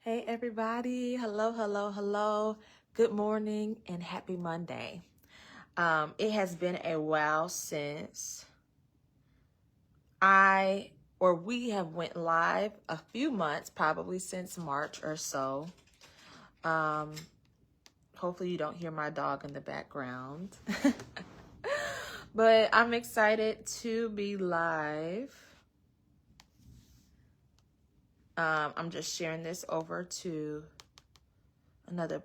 Hey everybody, hello, hello, hello. Good morning and happy Monday. It has been a while since we have went live, a few months, probably since March or so. Um, Hopefully you don't hear my dog in the background. But I'm excited to be live. I'm just sharing this over to another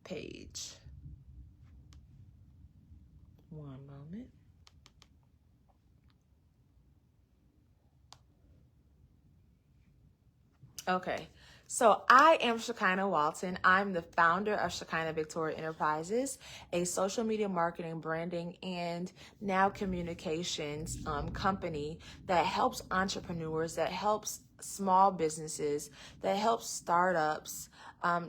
page. One moment. Okay, so I am Shekinah Walton. I'm the founder of Shekinah Victoria Enterprises, a social media marketing, branding, and now communications company that helps entrepreneurs, that helps small businesses, that helps startups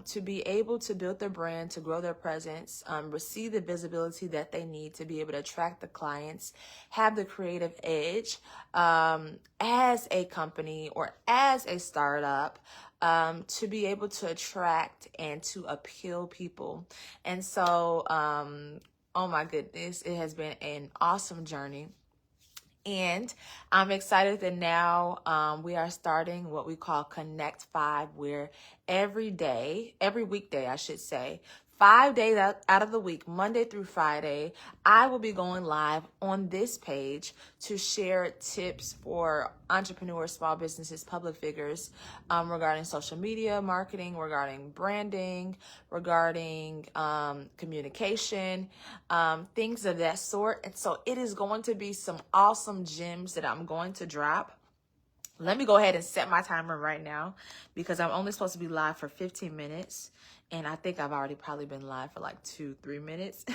to be able to build their brand, to grow their presence, receive the visibility that they need to be able to attract the clients, have the creative edge as a company or as a startup, to be able to attract and to appeal people. And so, oh my goodness, it has been an awesome journey. And I'm excited that now we are starting what we call Connect 5, where every weekday, I should say, 5 days out of the week, Monday through Friday, I will be going live on this page to share tips for entrepreneurs, small businesses, public figures regarding social media marketing, regarding branding, regarding communication, things of that sort. And so it is going to be some awesome gems that I'm going to drop. Let me go ahead and set my timer right now because I'm only supposed to be live for 15 minutes. And I think I've already probably been live for like 2-3 minutes.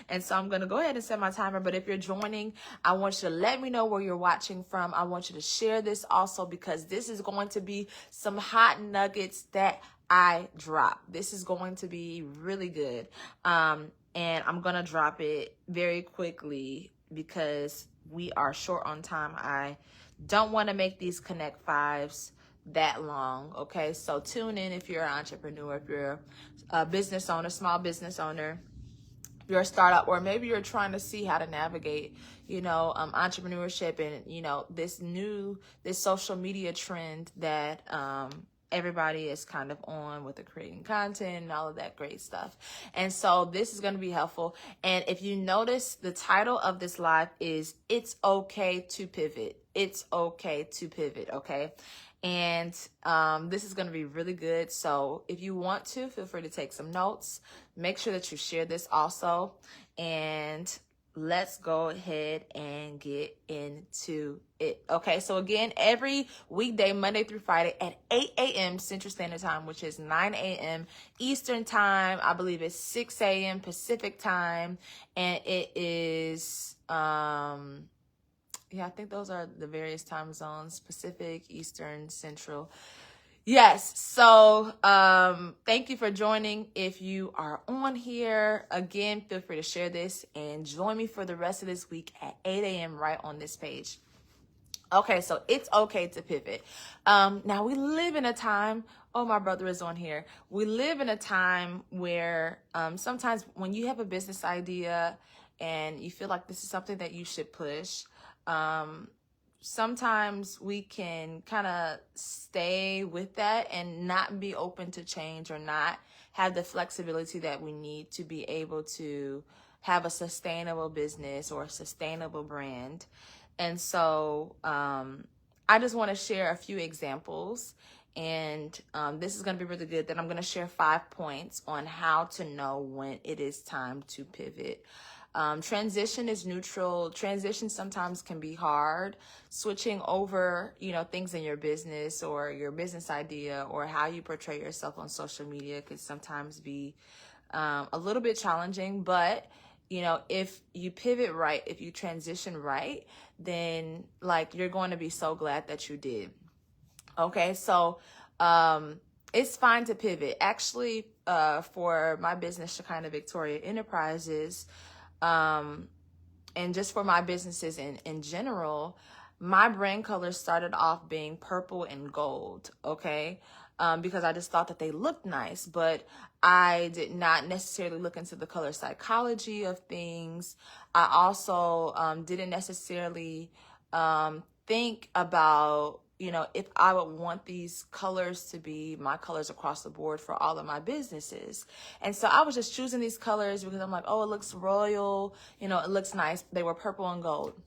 And so I'm going to go ahead and set my timer. But if you're joining, I want you to let me know where you're watching from. I want you to share this also because this is going to be some hot nuggets that I drop. This is going to be really good. And I'm going to drop it very quickly because we are short on time. I don't want to make these Connect Fives that long. Okay, so tune in if you're an entrepreneur, if you're a business owner, small business owner, if you're a startup, or maybe you're trying to see how to navigate, entrepreneurship and, this social media trend that, everybody is kind of on with the creating content and all of that great stuff. And so this is going to be helpful. And if you notice, the title of this live is It's Okay to Pivot. It's okay to pivot. Okay. And this is going to be really good. So if you want to, feel free to take some notes. Make sure that you share this also. And let's go ahead and get into it. Okay, so again, every weekday, Monday through Friday at 8 a.m. Central Standard Time, which is 9 a.m. Eastern Time. I believe it's 6 a.m. Pacific Time. And it is, I think those are the various time zones: Pacific, Eastern, Central. Yes. So thank you for joining. If you are on here, again, feel free to share this and join me for the rest of this week at 8 a.m. right on this page. Okay, so it's okay to pivot. Now we live in a time, oh, my brother is on here. We live in a time where sometimes when you have a business idea and you feel like this is something that you should push, sometimes we can kind of stay with that and not be open to change or not have the flexibility that we need to be able to have a sustainable business or a sustainable brand. And so I just want to share a few examples. And this is going to be really good. Then I'm going to share 5 points on how to know when it is time to pivot. Transition is neutral. Transition sometimes can be hard. Switching over, things in your business or your business idea or how you portray yourself on social media could sometimes be a little bit challenging. But, if you pivot right, if you transition right, then you're going to be so glad that you did. Okay, so it's fine to pivot. Actually, for my business, Shekinah Victoria Enterprises, and just for my businesses in general, my brand colors started off being purple and gold, okay? Because I just thought that they looked nice, but I did not necessarily look into the color psychology of things. I also didn't necessarily think about, you know, if I would want these colors to be my colors across the board for all of my businesses. And so I was just choosing these colors because I'm like, oh, it looks royal, you know, it looks nice. They were purple and gold.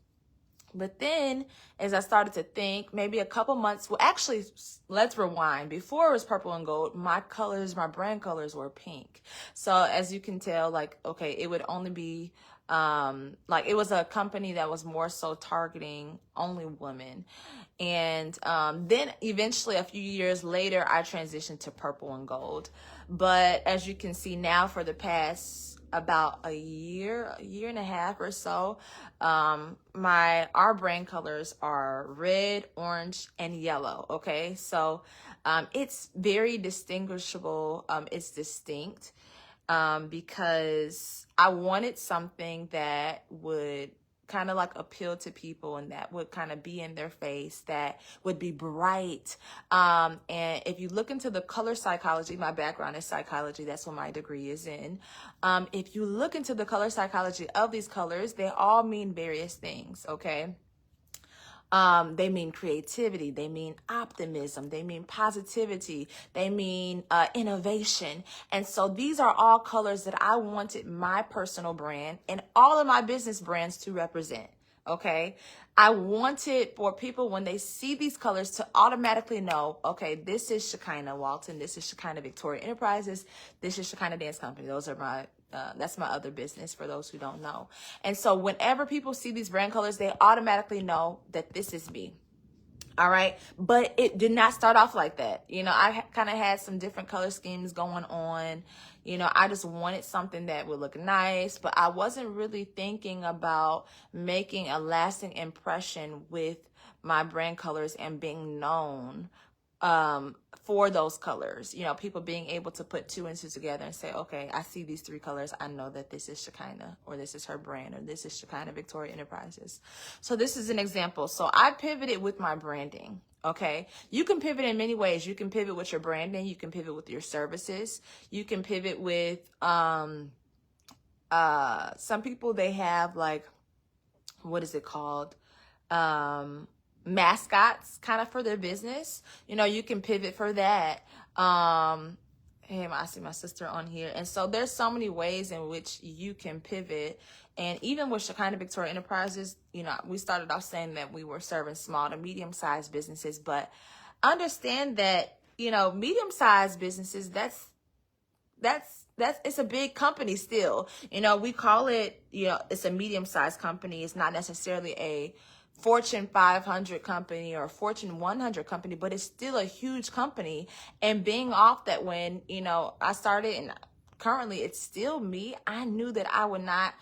But then as I started to think, maybe a couple months, well, actually, let's rewind. Before it was purple and gold, my colors, my brand colors were pink. So as you can tell, like, okay, it would only be, like it was a company that was more so targeting only women. And then eventually a few years later, I transitioned to purple and gold. But as you can see now, for the past about a year and a half or so, our brand colors are red, orange, and yellow. Okay, so it's very distinguishable. It's distinct because I wanted something that would kind of like appeal to people and that would kind of be in their face, that would be bright. And if you look into the color psychology, my background is psychology, that's what my degree is in. If you look into the color psychology of these colors, they all mean various things, okay? They mean creativity, they mean optimism, they mean positivity, they mean innovation. And so these are all colors that I wanted my personal brand and all of my business brands to represent. Okay, I wanted for people when they see these colors to automatically know, okay, this is Shekinah Walton, this is Shekinah Victoria Enterprises, this is Shekinah Dance Company. Those are my that's my other business for those who don't know. And so whenever people see these brand colors, they automatically know that this is me. All right. But it did not start off like that. You know, I kind of had some different color schemes going on. You know, I just wanted something that would look nice, but I wasn't really thinking about making a lasting impression with my brand colors and being known for those colors. You know, people being able to put two and two together and say, okay, I see these three colors. I know that this is Shekinah, or this is her brand, or this is Shekinah Victoria Enterprises. So this is an example. So I pivoted with my branding. Okay. You can pivot in many ways. You can pivot with your branding. You can pivot with your services. You can pivot with, some people, they have like, what is it called? Mascots kind of for their business. You know, you can pivot for that. Hey, I see my sister on here. And so there's so many ways in which you can pivot. And even with Shekinah Victoria Enterprises, you know, we started off saying that we were serving small to medium-sized businesses, but understand that, you know, medium-sized businesses, that's it's a big company still. You know, we call it, you know, it's a medium-sized company. It's not necessarily a Fortune 500 company or Fortune 100 company, but it's still a huge company. And being off that, when, you know, I started and currently it's still me, I knew that I would not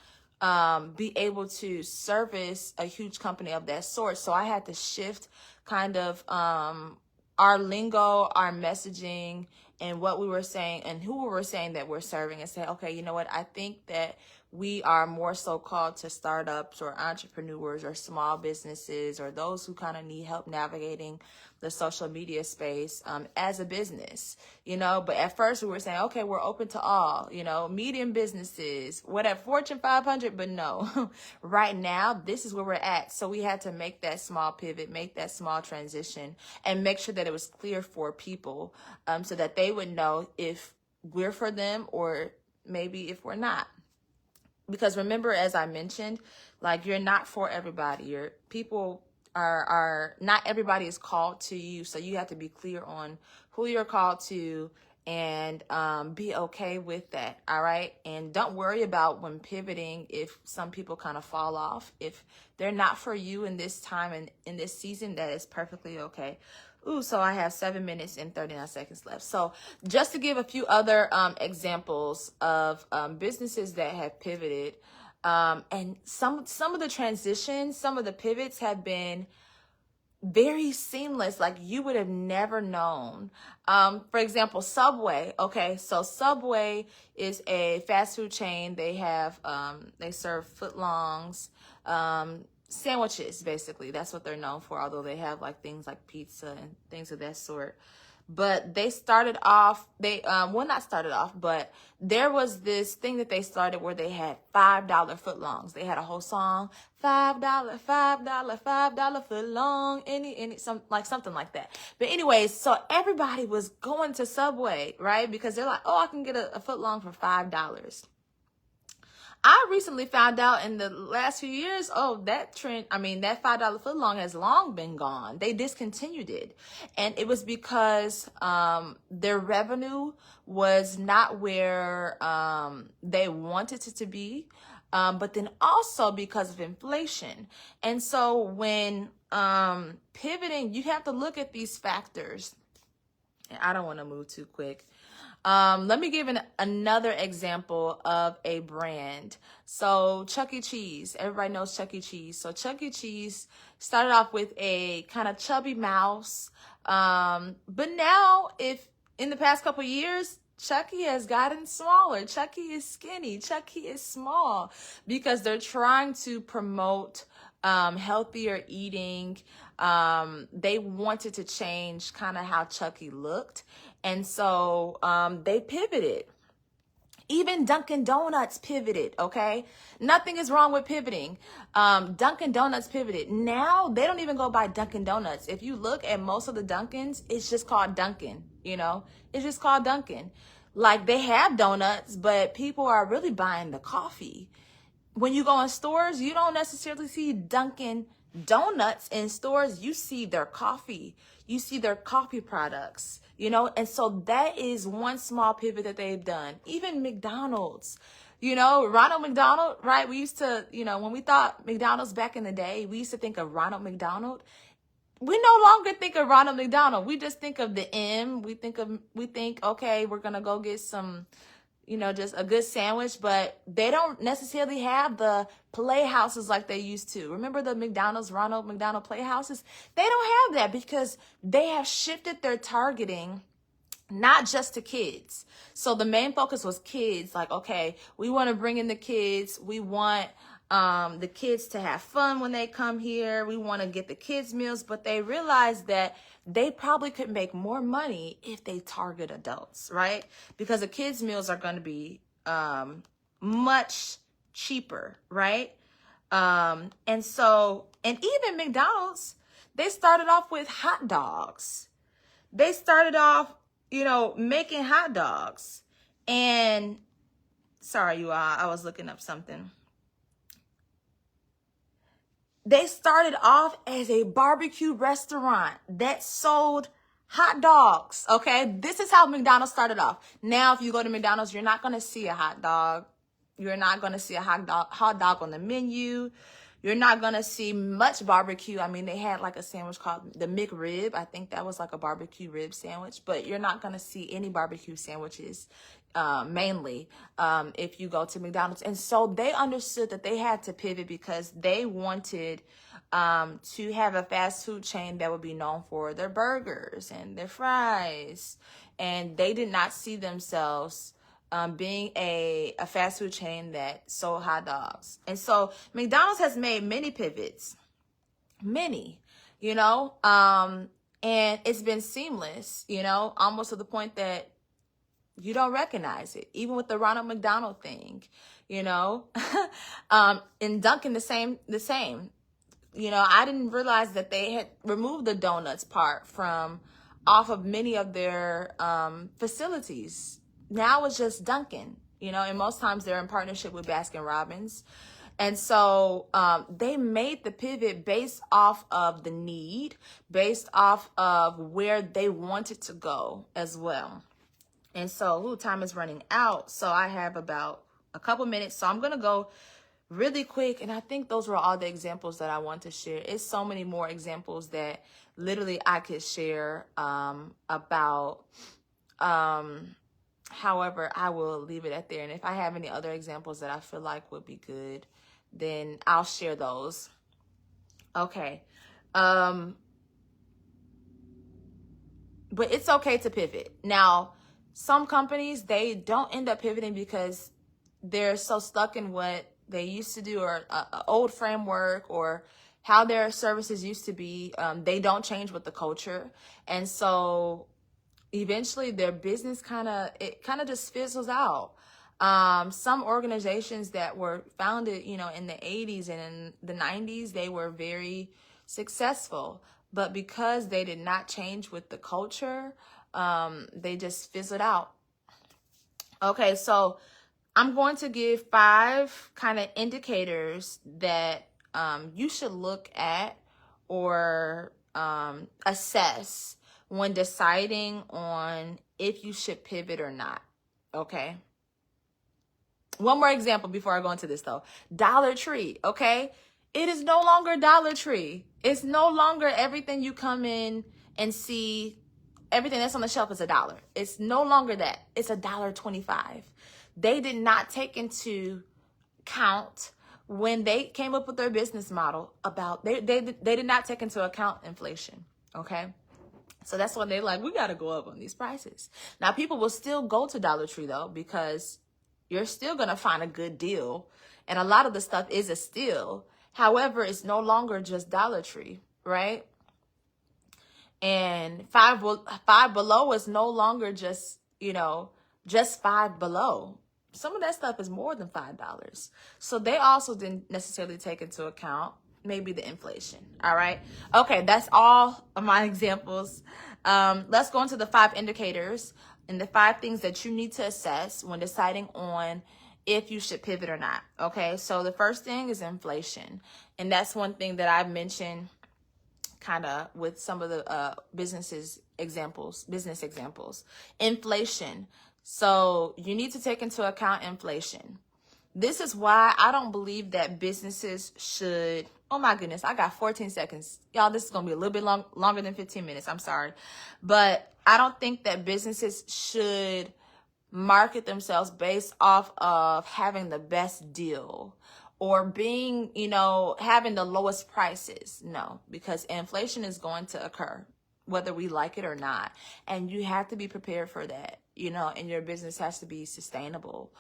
be able to service a huge company of that sort. So I had to shift kind of our lingo, our messaging, and what we were saying and who we were saying that we're serving, and say, okay, you know what, I think that we are more so called to startups or entrepreneurs or small businesses or those who kind of need help navigating the social media space as a business, you know. But at first we were saying, okay, we're open to all, you know, medium businesses, whatever, Fortune 500, but no, right now, this is where we're at. So we had to make that small pivot, make that small transition, and make sure that it was clear for people so that they would know if we're for them or maybe if we're not. Because remember, as I mentioned, like, you're not for everybody. Your people are not everybody is called to you. So you have to be clear on who you're called to and be okay with that. All right. And don't worry about when pivoting if some people kind of fall off. If they're not for you in this time and in this season, that is perfectly okay. Ooh, so I have 7 minutes and 39 seconds left. So just to give a few other examples of businesses that have pivoted, and some of the transitions, some of the pivots have been very seamless, like you would have never known. For example, Subway. Okay, so Subway is a fast food chain. They have they serve footlongs, sandwiches, basically. That's what they're known for, although they have like things like pizza and things of that sort. But they started off, well, not started off, but there was this thing that they started where they had $5 footlongs. They had a whole song, $5, $5, $5 footlong, something like that. But anyways, so everybody was going to Subway, right? Because they're like, oh, I can get a footlong for $5. I recently found out in the last few years, that trend, that $5 footlong has long been gone. They discontinued it. And it was because their revenue was not where they wanted it to be. But then also because of inflation. And so when pivoting, you have to look at these factors. And I don't want to move too quick. Let me give another example of a brand. So Chuck E. Cheese, everybody knows Chuck E. Cheese. So Chuck E. Cheese started off with a kind of chubby mouse. But now, if in the past couple of years, Chucky has gotten smaller. Chucky is skinny. Chucky is small because they're trying to promote healthier eating. They wanted to change kind of how Chucky looked. And so they pivoted. Even Dunkin' Donuts pivoted, okay? Nothing is wrong with pivoting. Dunkin' Donuts pivoted. Now they don't even go by Dunkin' Donuts. If you look at most of the Dunkins, it's just called Dunkin', It's just called Dunkin'. Like they have donuts, but people are really buying the coffee. When you go in stores, you don't necessarily see Dunkin' Donuts in stores. You see their coffee. You see their coffee products, and so that is one small pivot that they've done. Even McDonald's, Ronald McDonald, right? We used to, when we thought McDonald's back in the day, we used to think of Ronald McDonald. We no longer think of Ronald McDonald. We just think of the M. We think, okay, we're going to go get some, just a good sandwich, but they don't necessarily have the playhouses like they used to. Remember the McDonald's, Ronald McDonald playhouses? They don't have that because they have shifted their targeting not just to kids. So the main focus was kids. Like, okay, we want to bring in the kids. We want the kids to have fun when they come here. We want to get the kids meals, but they realized that they probably could make more money if they target adults, right? Because the kids meals are going to be much cheaper, right? And even McDonald's, they started off with hot dogs. They started off, making hot dogs. And sorry, you all, I was looking up something. They started off as a barbecue restaurant that sold hot dogs, okay? This is how McDonald's started off. Now, if you go to McDonald's, you're not going to see a hot dog. You're not going to see a hot dog on the menu. You're not going to see much barbecue. They had like a sandwich called the McRib. I think that was like a barbecue rib sandwich, but you're not going to see any barbecue sandwiches mainly if you go to McDonald's. And so they understood that they had to pivot because they wanted to have a fast food chain that would be known for their burgers and their fries. And they did not see themselves being a fast food chain that sold hot dogs. And so McDonald's has made many pivots, many, and it's been seamless, almost to the point that you don't recognize it, even with the Ronald McDonald thing, and Dunkin' the same. I didn't realize that they had removed the donuts part from off of many of their facilities. Now it's just Dunkin', and most times they're in partnership with Baskin Robbins. And so they made the pivot based off of the need, based off of where they wanted to go as well. And so, time is running out. So I have about a couple minutes. So I'm going to go really quick. And I think those were all the examples that I want to share. It's so many more examples that literally I could share about. However, I will leave it at there. And if I have any other examples that I feel like would be good, then I'll share those. Okay. But it's okay to pivot. Now, some companies, they don't end up pivoting because they're so stuck in what they used to do or an old framework, or how their services used to be. They don't change with the culture. And so eventually their business kind of just fizzles out. Some organizations that were founded, in the 80s and in the 90s, they were very successful. But because they did not change with the culture, they just fizzled out. Okay, so I'm going to give 5 kind of indicators that you should look at or assess when deciding on if you should pivot or not. Okay. One more example before I go into this though. Dollar Tree. Okay. It is no longer Dollar Tree. It's no longer everything you come in and see. Everything that's on the shelf is $1. It's no longer that. It's $1.25. They did not take into account when they came up with their business model about they did not take into account inflation. Okay. So that's why they're like, we got to go up on these prices. Now, people will still go to Dollar Tree, though, because you're still going to find a good deal. And a lot of the stuff is a steal. However, it's no longer just Dollar Tree, right? And Five Below is no longer just, just Five Below. Some of that stuff is more than $5. So they also didn't necessarily take into account maybe the inflation. All right. Okay. That's all of my examples. Let's go into the 5 indicators and the 5 things that you need to assess when deciding on if you should pivot or not. Okay. So the first thing is inflation. And that's one thing that I've mentioned kind of with some of the business examples. Inflation. So you need to take into account inflation. This is why I don't believe that businesses should, oh my goodness, I got 14 seconds. Y'all, this is going to be a little bit longer than 15 minutes. I'm sorry. But I don't think that businesses should market themselves based off of having the best deal or being, having the lowest prices. No, because inflation is going to occur, whether we like it or not. And you have to be prepared for that, and your business has to be sustainable.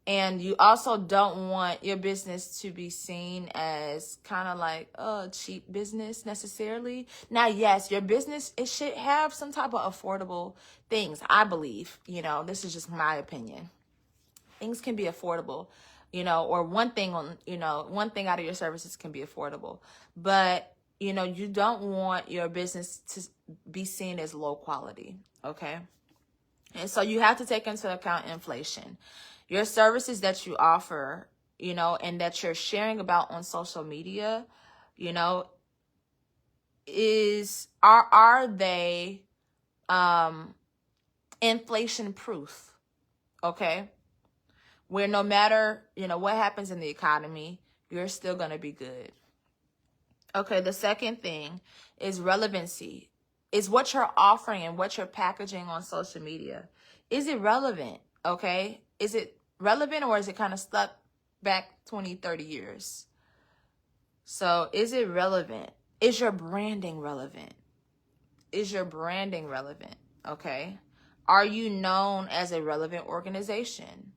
And you also don't want your business to be seen as kind of like a cheap business necessarily. Now, yes, your business, it should have some type of affordable things, I believe. This is just my opinion. Things can be affordable, or one thing out of your services can be affordable. But, you don't want your business to be seen as low quality, okay? And so you have to take into account inflation. Your services that you offer, and that you're sharing about on social media, are they inflation proof? Okay? Where no matter, what happens in the economy, you're still going to be good. Okay, the second thing is relevancy. Is what you're offering and what you're packaging on social media, is it relevant? Okay? Is it relevant, or is it kind of stuck back 20, 30 years? So is it relevant? Is your branding relevant? Okay. Are you known as a relevant organization?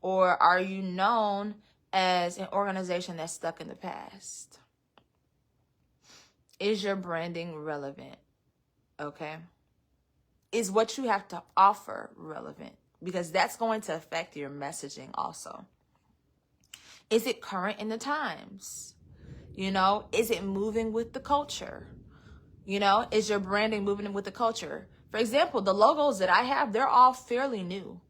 Or are you known as an organization that's stuck in the past? Is your branding relevant? Okay. Is what you have to offer relevant? Because that's going to affect your messaging also. Is it current in the times? Is it moving with the culture? Is your branding moving with the culture? For example, the logos that I have, they're all fairly new.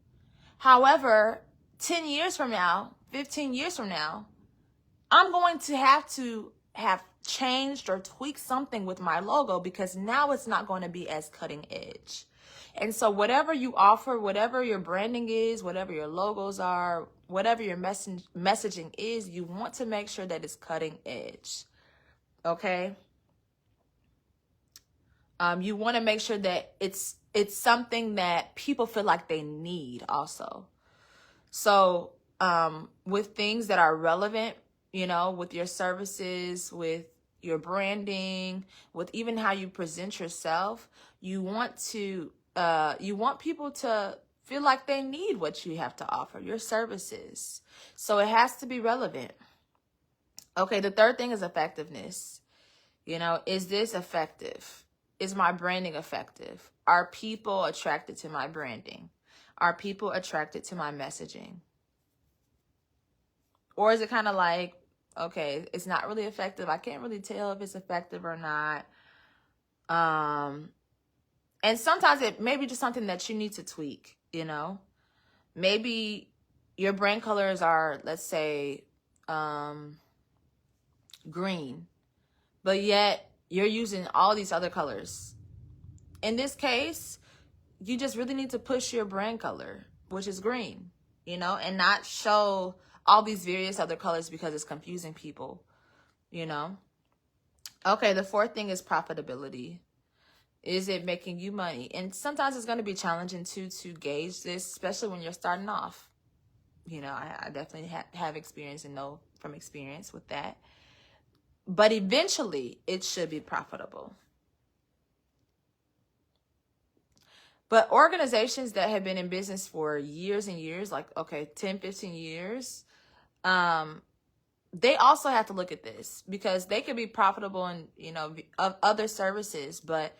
However, 10 years from now, 15 years from now, I'm going to have changed or tweaked something with my logo, because now it's not going to be as cutting edge. And so whatever you offer, whatever your branding is, whatever your logos are, whatever your messaging is, you want to make sure that it's cutting edge. Okay? You want to make sure that it's something that people feel like they need also. So with things that are relevant, with your services, with your branding, with even how you present yourself, you want people to feel like they need what you have to offer, your services. So it has to be relevant. Okay, the third thing is effectiveness. Is this effective? Is my branding effective? Are people attracted to my branding? Are people attracted to my messaging? Or is it kind of like, okay, it's not really effective. I can't really tell if it's effective or not. And sometimes it may be just something that you need to tweak, Maybe your brand colors are, let's say, green, but yet you're using all these other colors. In this case, you just really need to push your brand color, which is green, and not show all these various other colors because it's confusing people, Okay, the fourth thing is profitability. Is it making you money? And sometimes it's going to be challenging to gauge this, especially when you're starting off. I definitely have experience and know from experience with that. But eventually, it should be profitable. But organizations that have been in business for years and years, like, 10, 15 years, they also have to look at this because they could be profitable in, of other services, but,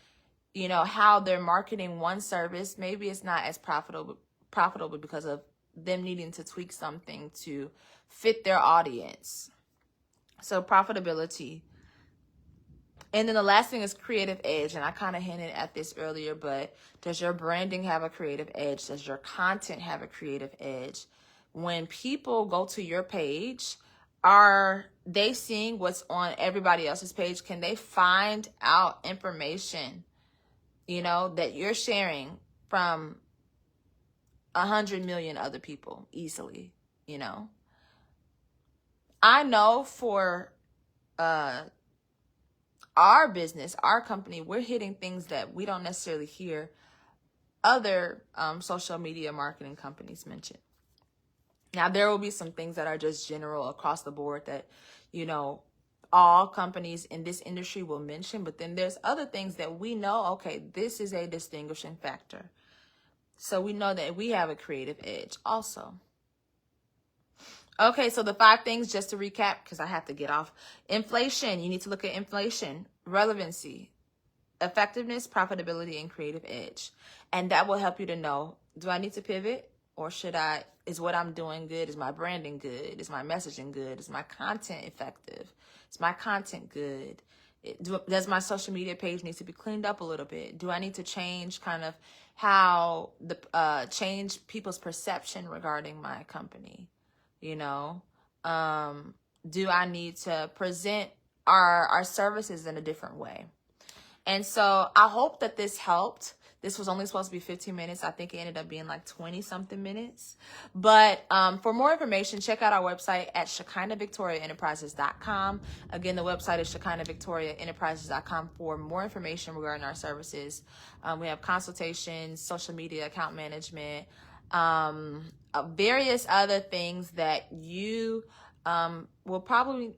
how they're marketing one service, maybe it's not as profitable because of them needing to tweak something to fit their audience. So profitability. And then the last thing is creative edge. And I kind of hinted at this earlier, but does your branding have a creative edge? Does your content have a creative edge? When people go to your page, are they seeing what's on everybody else's page? Can they find out information, that you're sharing from 100 million other people easily, I know for our business, our company, we're hitting things that we don't necessarily hear other social media marketing companies mention. Now, there will be some things that are just general across the board that, all companies in this industry will mention, but then there's other things that we know, okay, this is a distinguishing factor. So we know that we have a creative edge also. Okay, so the 5 things, just to recap, because I have to get off. Inflation, you need to look at inflation, relevancy, effectiveness, profitability, and creative edge. And that will help you to know, do I need to pivot? Or is what I'm doing good? Is my branding good? Is my messaging good? Is my content effective? Is my content good? Does my social media page need to be cleaned up a little bit? Do I need to change kind of how change people's perception regarding my company? Do I need to present our services in a different way? And so I hope that this helped. This was only supposed to be 15 minutes. I think it ended up being like 20 something minutes. But for more information, check out our website at ShekinahVictoriaEnterprises.com. Again, the website is ShekinahVictoriaEnterprises.com for more information regarding our services. We have consultations, social media account management, various other things that you will probably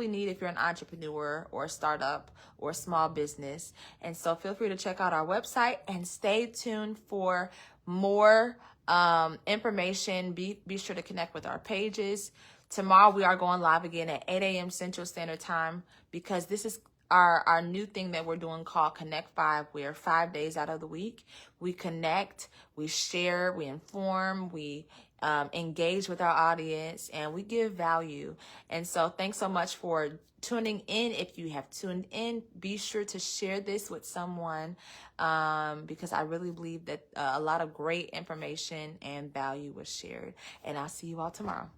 need if you're an entrepreneur or a startup or a small business. And so feel free to check out our website and stay tuned for more information. Be sure to connect with our pages. Tomorrow we are going live again at 8 a.m. Central Standard Time because this is our new thing that we're doing called Connect 5, where 5 days out of the week we connect, we share, we inform, we engage with our audience, and we give value. And so thanks so much for tuning in. If you have tuned in, be sure to share this with someone because I really believe that a lot of great information and value was shared. And I'll see you all tomorrow.